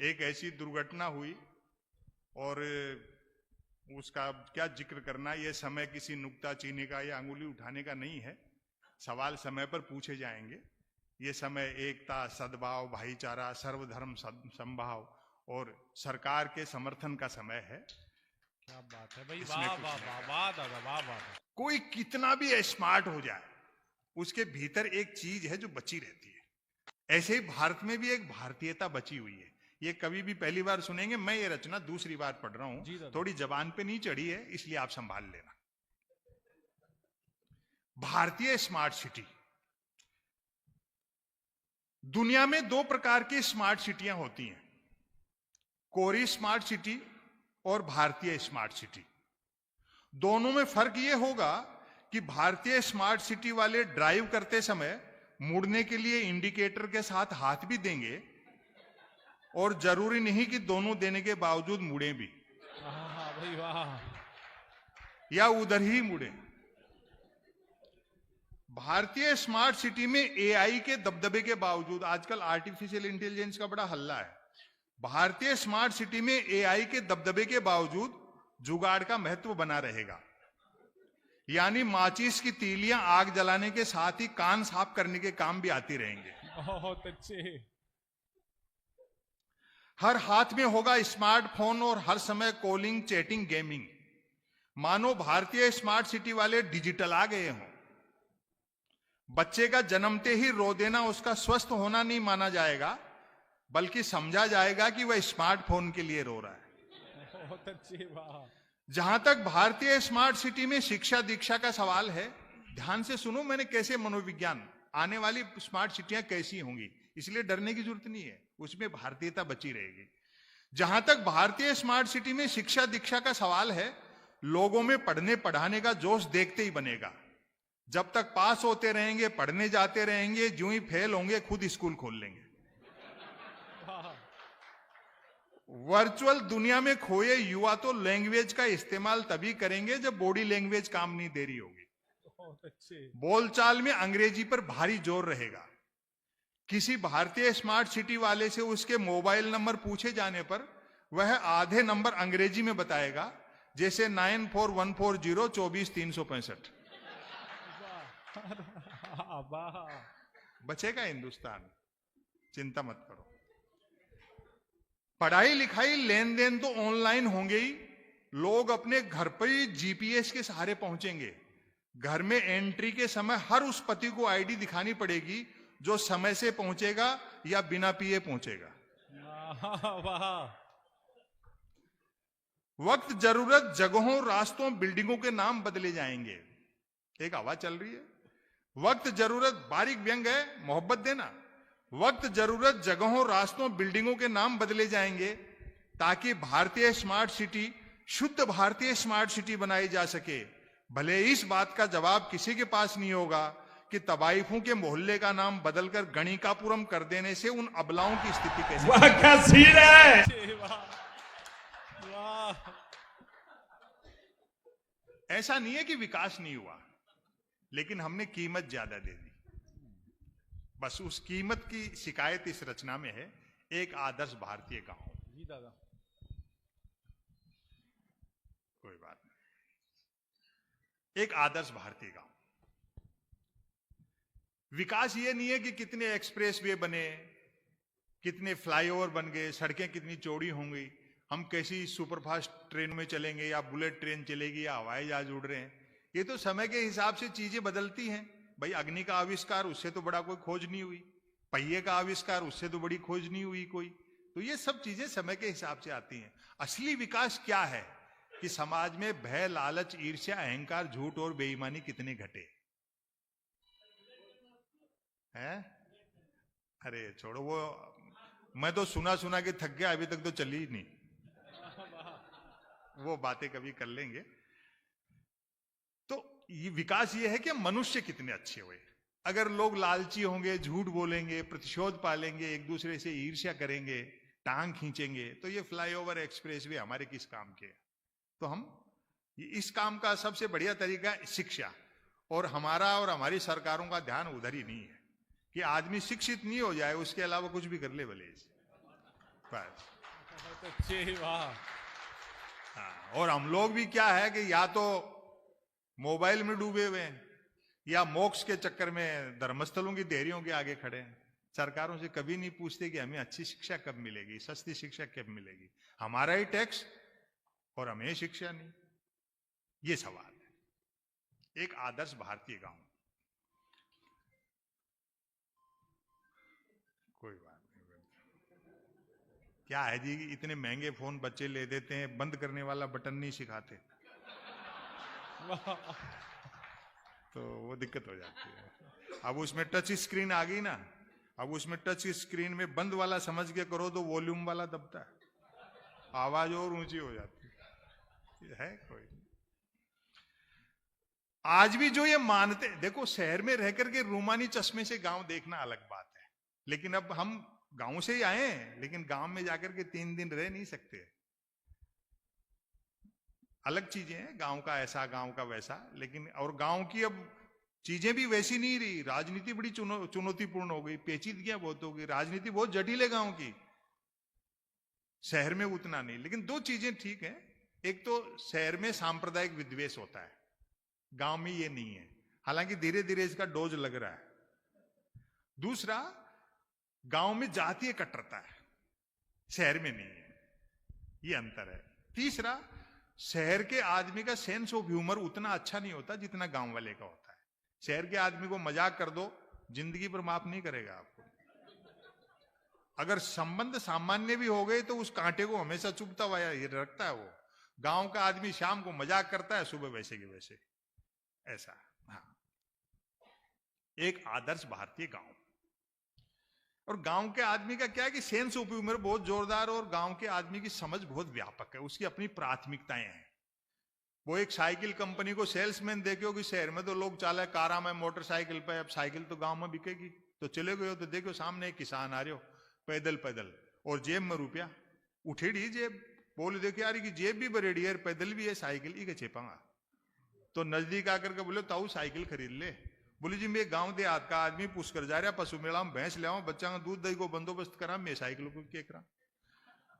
एक ऐसी दुर्घटना हुई और उसका क्या जिक्र करना, यह समय किसी नुक्ताचीनी का या अंगुली उठाने का नहीं है। सवाल समय पर पूछे जाएंगे। ये समय एकता, सद्भाव, भाईचारा, सर्वधर्म समभाव और सरकार के समर्थन का समय है। क्या बात है भाई, वाह वाह वाह वाह दादा, वाह वाह। कोई कितना भी स्मार्ट हो जाए, उसके भीतर एक चीज है जो बची रहती है। ऐसे ही भारत में भी एक भारतीयता बची हुई है। ये कभी भी पहली बार सुनेंगे, मैं ये रचना दूसरी बार पढ़ रहा हूं, थोड़ी जबान पे नहीं चढ़ी है, इसलिए आप संभाल लेना। भारतीय स्मार्ट सिटी। दुनिया में दो प्रकार की स्मार्ट सिटियां होती हैं, कोरी स्मार्ट सिटी और भारतीय स्मार्ट सिटी। दोनों में फर्क यह होगा कि भारतीय स्मार्ट सिटी वाले ड्राइव करते समय मुड़ने के लिए इंडिकेटर के साथ हाथ भी देंगे और जरूरी नहीं कि दोनों देने के बावजूद मुड़े भी, भाई वाह, या उधर ही मुड़े। भारतीय स्मार्ट सिटी में एआई के दबदबे के बावजूद, आजकल आर्टिफिशियल इंटेलिजेंस का बड़ा हल्ला है, भारतीय स्मार्ट सिटी में एआई के दबदबे के बावजूद जुगाड़ का महत्व बना रहेगा। यानी माचिस की तीलियां आग जलाने के साथ ही कान साफ करने के काम भी आती रहेंगे। बहुत अच्छे। हर हाथ में होगा स्मार्टफोन और हर समय कॉलिंग, चैटिंग, गेमिंग। मानो भारतीय स्मार्ट सिटी वाले डिजिटल आ गए हों। बच्चे का जन्मते ही रो देना उसका स्वस्थ होना नहीं माना जाएगा, बल्कि समझा जाएगा कि वह स्मार्टफोन के लिए रो रहा है। बहुत अच्छी, वाह। जहां तक भारतीय स्मार्ट सिटी में शिक्षा दीक्षा का सवाल है, ध्यान से सुनो मैंने कैसे मनोविज्ञान, आने वाली स्मार्ट सिटियां कैसी होंगी, इसलिए डरने की जरूरत नहीं है, उसमें भारतीयता बची रहेगी। जहां तक भारतीय स्मार्ट सिटी में शिक्षा दीक्षा का सवाल है, लोगों में पढ़ने पढ़ाने का जोश देखते ही बनेगा। जब तक पास होते रहेंगे, पढ़ने जाते रहेंगे, जो ही फेल होंगे खुद स्कूल खोल लेंगे। वर्चुअल दुनिया में खोए युवा तो लैंग्वेज का इस्तेमाल तभी करेंगे जब बॉडी लैंग्वेज काम नहीं दे रही होगी। बहुत अच्छे। बोलचाल में अंग्रेजी पर भारी जोर रहेगा। किसी भारतीय स्मार्ट सिटी वाले से उसके मोबाइल नंबर पूछे जाने पर वह आधे नंबर अंग्रेजी में बताएगा, जैसे 9414024365। बचेगा हिंदुस्तान, चिंता मत करो। पढ़ाई लिखाई लेन देन तो ऑनलाइन होंगे ही। लोग अपने घर पर ही जीपीएस के सहारे पहुंचेंगे। घर में एंट्री के समय हर उस पति को आईडी दिखानी पड़ेगी जो समय से पहुंचेगा या बिना पिए पहुंचेगा। वक्त जरूरत जगहों, रास्तों, बिल्डिंगों के नाम बदले जाएंगे। एक हवा चल रही है। वक्त जरूरत, बारीक व्यंग है, मोहब्बत देना। वक्त जरूरत जगहों, रास्तों, बिल्डिंगों के नाम बदले जाएंगे ताकि भारतीय स्मार्ट सिटी शुद्ध भारतीय स्मार्ट सिटी बनाई जा सके। भले इस बात का जवाब किसी के पास नहीं होगा कि तवाइफों के मोहल्ले का नाम बदलकर गणिकापुरम कर देने से उन अबलाओं की स्थिति कैसे। वाह क्या सीन है। ऐसा नहीं है कि विकास नहीं हुआ, लेकिन हमने कीमत ज्यादा दे दी। बस उस कीमत की शिकायत इस रचना में है। एक आदर्श भारतीय गांव। जी दादा। कोई बात नहीं। एक आदर्श भारतीय गांव। विकास ये नहीं है कि कितने एक्सप्रेसवे बने, कितने फ्लाईओवर बन गए, सड़कें कितनी चौड़ी होंगी, हम कैसी सुपरफास्ट ट्रेन में चलेंगे या बुलेट ट्रेन चलेगी या हवाई जहाज उड़ रहे हैं। ये तो समय के हिसाब से चीजें बदलती हैं। भाई अग्नि का आविष्कार, उससे तो बड़ा कोई खोज नहीं हुई। पहिए का आविष्कार, उससे तो बड़ी खोज नहीं हुई कोई। तो ये सब चीजें समय के हिसाब से आती हैं। असली विकास क्या है कि समाज में भय, लालच, ईर्ष्या, अहंकार, झूठ और बेईमानी कितने घटे हैं। अरे छोड़ो, वो मैं तो सुना सुना के थक गया, अभी तक तो चली ही नहीं। वो बातें कभी कर लेंगे। तो ये विकास ये है कि मनुष्य कितने अच्छे हुए। अगर लोग लालची होंगे, झूठ बोलेंगे, प्रतिशोध पालेंगे, एक दूसरे से ईर्ष्या करेंगे, टांग खींचेंगे, तो ये फ्लाईओवर, एक्सप्रेसवे हमारे किस काम के। तो हम इस काम का सबसे बढ़िया तरीका शिक्षा, और हमारा और हमारी सरकारों का ध्यान उधर ही नहीं है कि आदमी शिक्षित नहीं हो जाए, उसके अलावा कुछ भी कर ले भले। बस। बहुत अच्छे, वाह। हाँ, और हम लोग भी क्या है कि या तो मोबाइल में डूबे हुए हैं या मोक्ष के चक्कर में धर्मस्थलों की देहरियों के आगे खड़े हैं। सरकारों से कभी नहीं पूछते कि हमें अच्छी शिक्षा कब मिलेगी, सस्ती शिक्षा कब मिलेगी। हमारा ही टैक्स और हमें शिक्षा नहीं। ये सवाल है। एक आदर्श भारतीय गांव। कोई बात नहीं। क्या है जी, इतने महंगे फोन बच्चे ले देते हैं, बंद करने वाला बटन नहीं सिखाते, तो वो दिक्कत हो जाती है। अब उसमें टच स्क्रीन आ गई ना, अब उसमें टच स्क्रीन में बंद वाला समझ के करो तो वॉल्यूम वाला दबता है, आवाज और ऊंची हो जाती है। कोई आज भी जो ये मानते, देखो शहर में रह करके रूमानी चश्मे से गांव देखना अलग बात है, लेकिन अब हम गांव से ही आए हैं, लेकिन गांव में जाकर के 3 दिन रह नहीं सकते। अलग चीजें हैं, गांव का ऐसा गांव का वैसा, लेकिन और गांव की अब चीजें भी वैसी नहीं रही। राजनीति बड़ी चुनौतीपूर्ण हो गई, पेचीदगियां बहुत हो गई, राजनीति बहुत जटिल है गांव की। शहर में उतना नहीं, लेकिन 2 चीजें ठीक है। एक तो शहर में सांप्रदायिक विद्वेष होता है, गांव में ये नहीं है, हालांकि धीरे धीरे इसका डोज लग रहा है। दूसरा, गांव में जातीय कट्टरता है, शहर में नहीं है, ये अंतर है। तीसरा, शहर के आदमी का सेंस ऑफ ह्यूमर उतना अच्छा नहीं होता जितना गांव वाले का होता है। शहर के आदमी को मजाक कर दो, जिंदगी पर माफ नहीं करेगा आपको। अगर संबंध सामान्य भी हो गए तो उस कांटे को हमेशा चुभता हुआ रखता है वो। गांव का आदमी शाम को मजाक करता है, सुबह वैसे के वैसे, ऐसा। हाँ, एक आदर्श भारतीय गांव। और गांव के आदमी का क्या है कि सेंस ऑफ ह्यूमर बहुत जोरदार, और गांव के आदमी की समझ बहुत व्यापक है, उसकी अपनी प्राथमिकताएं हैं। वो एक साइकिल कंपनी को सेल्समैन देखे हो कि शहर में तो लोग चाले कारा में मोटरसाइकिल पे, अब साइकिल तो गांव में बिकेगी, तो चले गए हो तो देखो सामने एक किसान आ रहे हो पैदल पैदल, और जेब में रुपया उठेड़ी जेब, बोले देखो यार की जेब भी बरेडी है, पैदल भी है, साइकिल ही के चेपांगा। तो नजदीक आकर के बोले ताऊ साइकिल खरीद ले। बोले जी मैं गांव देहात का आदमी पूछ कर जा रहा, पशु मेला में भैंस ले आऊं, बच्चा का दूध दही को बंदोबस्त करा, मैं साइकिल को के करा।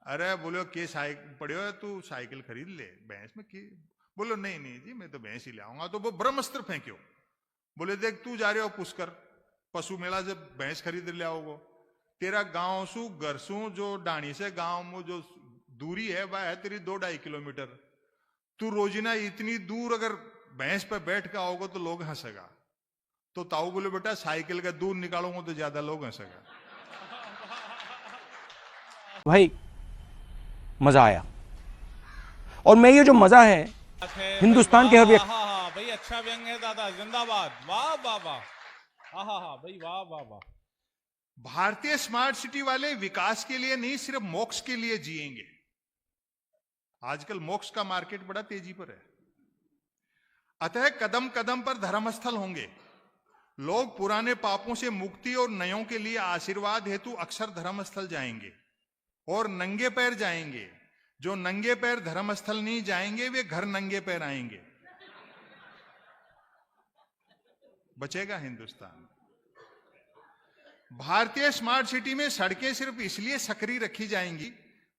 अरे बोलो के साइकिल पड़े हो तू साइकिल खरीद ले, भैंस में के। बोलो नहीं नहीं जी मैं तो भैंस ही ले आऊंगा। तो वो ब्रह्मास्त्र फेंक्यो, बोले देख तू जा रहे हो पुष्कर पशु मेला से भैंस खरीद ले आओगे, तेरा गांव सु घर सु जो डाणी से गांव में जो दूरी है वह है तेरी 2-2.5 किलोमीटर। तू रोजीना इतनी दूर अगर भैंस पे बैठ के आओगे तो लोग हंसेगा। तो ताऊ बोले बेटा साइकिल का दूर निकालूंगा तो ज्यादा लोग हंसेगा। भाई मजा आया, और मैं ये जो मजा है हिंदुस्तान के हर व्यक्ति। हाँ भाई, अच्छा व्यंग है दादा, जिंदाबाद, वाह वाह वाह, हाँ भाई, वाह वाह वाह। भारतीय स्मार्ट सिटी वाले विकास के लिए नहीं, सिर्फ मोक्ष के लिए जिएंगे। आजकल मोक्ष का मार्केट बड़ा तेजी पर है, अतः कदम कदम पर धर्मस्थल होंगे। लोग पुराने पापों से मुक्ति और नयों के लिए आशीर्वाद हेतु अक्सर धर्मस्थल जाएंगे और नंगे पैर जाएंगे। जो नंगे पैर धर्मस्थल नहीं जाएंगे वे घर नंगे पैर आएंगे। बचेगा हिंदुस्तान। भारतीय स्मार्ट सिटी में सड़कें सिर्फ इसलिए सक्रिय रखी जाएंगी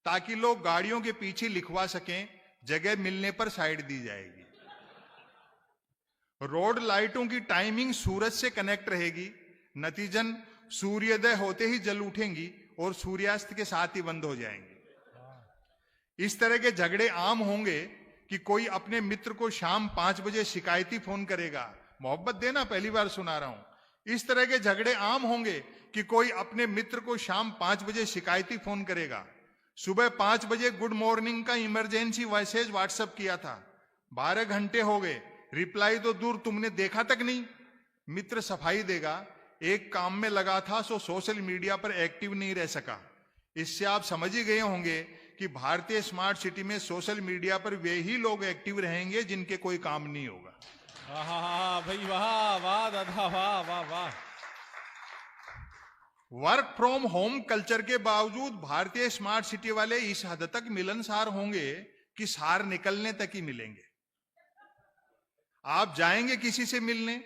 ताकि लोग गाड़ियों के पीछे लिखवा सकें, जगह मिलने पर साइड दी जाएगी। रोड लाइटों की टाइमिंग सूरज से कनेक्ट रहेगी, नतीजन सूर्योदय होते ही जल उठेंगी और सूर्यास्त के साथ ही बंद हो जाएंगी। इस तरह के झगड़े आम होंगे कि कोई अपने मित्र को शाम 5 बजे शिकायती फोन करेगा। मोहब्बत देना, पहली बार सुना रहा हूं। इस तरह के झगड़े आम होंगे कि कोई अपने मित्र को शाम 5 बजे शिकायती फोन करेगा। सुबह 5 बजे गुड मॉर्निंग का इमरजेंसी मैसेज व्हाट्सएप किया था, 12 घंटे हो गए, रिप्लाई तो दूर तुमने देखा तक नहीं। मित्र सफाई देगा, एक काम में लगा था सो सोशल मीडिया पर एक्टिव नहीं रह सका। इससे आप समझ ही गए होंगे कि भारतीय स्मार्ट सिटी में सोशल मीडिया पर वे ही लोग एक्टिव रहेंगे जिनके कोई काम नहीं होगा। भाई वाह वाह दादा, वाह वाह वाह। वर्क फ्रॉम होम कल्चर के बावजूद भारतीय स्मार्ट सिटी वाले इस हद तक मिलनसार होंगे कि सार निकलने तक ही मिलेंगे। आप जाएंगे किसी से मिलने,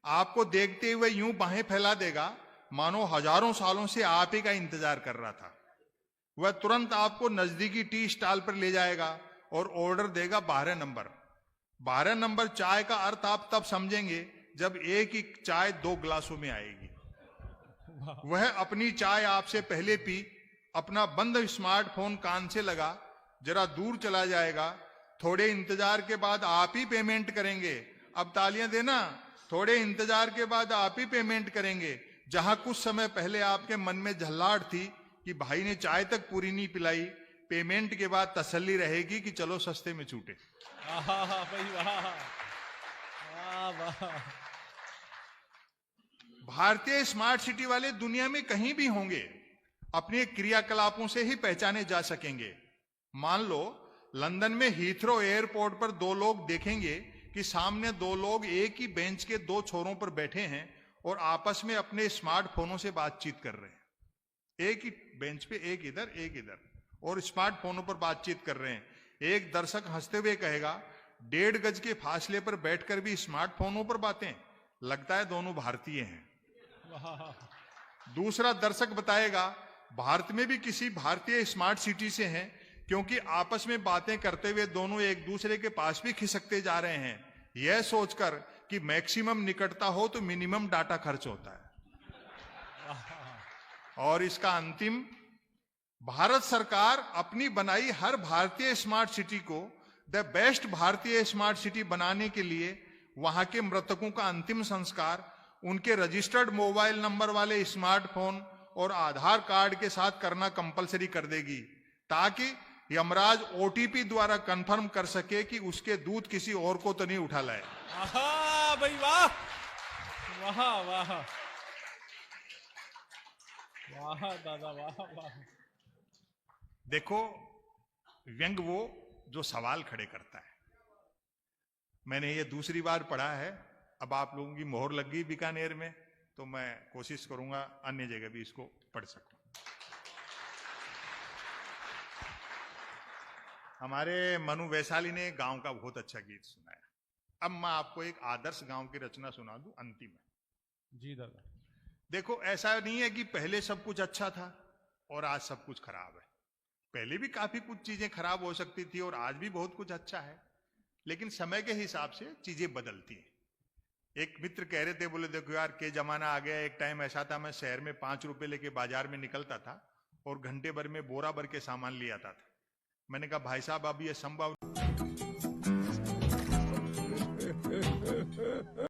आपको देखते हुए यूं बाहें फैला देगा मानो हजारों सालों से आप ही का इंतजार कर रहा था। वह तुरंत आपको नजदीकी टी स्टॉल पर ले जाएगा और ऑर्डर देगा 12 नंबर। 12 नंबर चाय का अर्थ आप तब समझेंगे जब एक ही चाय 2 गिलासों में आएगी। वह अपनी चाय आपसे पहले पी, अपना बंद स्मार्टफोन कान से लगा, जरा दूर चला जाएगा। थोड़े इंतजार के बाद आप ही पेमेंट करेंगे। अब तालियां देना। थोड़े इंतजार के बाद आप ही पेमेंट करेंगे। जहां कुछ समय पहले आपके मन में झल्लाहट थी कि भाई ने चाय तक पूरी नहीं पिलाई, पेमेंट के बाद तसल्ली रहेगी कि चलो सस्ते में छूटे। भाई वाह, वाह। भारतीय स्मार्ट सिटी वाले दुनिया में कहीं भी होंगे, अपने क्रियाकलापों से ही पहचाने जा सकेंगे। मान लो लंदन में हीथ्रो एयरपोर्ट पर 2 लोग देखेंगे कि सामने 2 लोग एक ही बेंच के 2 छोरों पर बैठे हैं और आपस में अपने स्मार्टफोनों से बातचीत कर रहे हैं। एक ही बेंच पे, एक इधर और स्मार्टफोनों पर बातचीत कर रहे हैं। एक दर्शक हंसते हुए कहेगा, 1.5 गज के फासले पर बैठकर भी स्मार्टफोनों पर बातें, लगता है दोनों भारतीय हैं। दूसरा दर्शक बताएगा, भारत में भी किसी भारतीय स्मार्ट सिटी से हैं, क्योंकि आपस में बातें करते हुए दोनों एक दूसरे के पास भी खिसकते जा रहे हैं, यह सोचकर कि मैक्सिमम निकटता हो तो मिनिमम डाटा खर्च होता है। और इसका अंतिम, भारत सरकार अपनी बनाई हर भारतीय स्मार्ट सिटी को द बेस्ट भारतीय स्मार्ट सिटी बनाने के लिए वहां के मृतकों का अंतिम संस्कार उनके रजिस्टर्ड मोबाइल नंबर वाले स्मार्टफोन और आधार कार्ड के साथ करना कंपलसरी कर देगी, ताकि यमराज ओटीपी द्वारा कंफर्म कर सके कि उसके दूध किसी और को तो नहीं उठा लाए। भाई वाह, वाह वाह वाह दादा, वाह। देखो, व्यंग वो जो सवाल खड़े करता है। मैंने ये दूसरी बार पढ़ा है। अब आप लोगों की मोहर लग गई बीकानेर में, तो मैं कोशिश करूंगा अन्य जगह भी इसको पढ़ सकूं। हमारे मनु वैशाली ने गांव का बहुत अच्छा गीत सुनाया। अब मैं आपको एक आदर्श गांव की रचना सुना दूं अंतिम में। जी दादा। देखो, ऐसा नहीं है कि पहले सब कुछ अच्छा था और आज सब कुछ खराब है। पहले भी काफी कुछ चीजें खराब हो सकती थी और आज भी बहुत कुछ अच्छा है, लेकिन समय के हिसाब से चीजें बदलती हैं। एक मित्र कह रहे थे, बोले देखो यार, के जमाना आ गया। एक टाइम ऐसा था, मैं शहर में 5 रुपए लेके बाजार में निकलता था और घंटे भर में बोरा भर के सामान ले आता था। मैंने कहा भाई साहब, अब ये संभव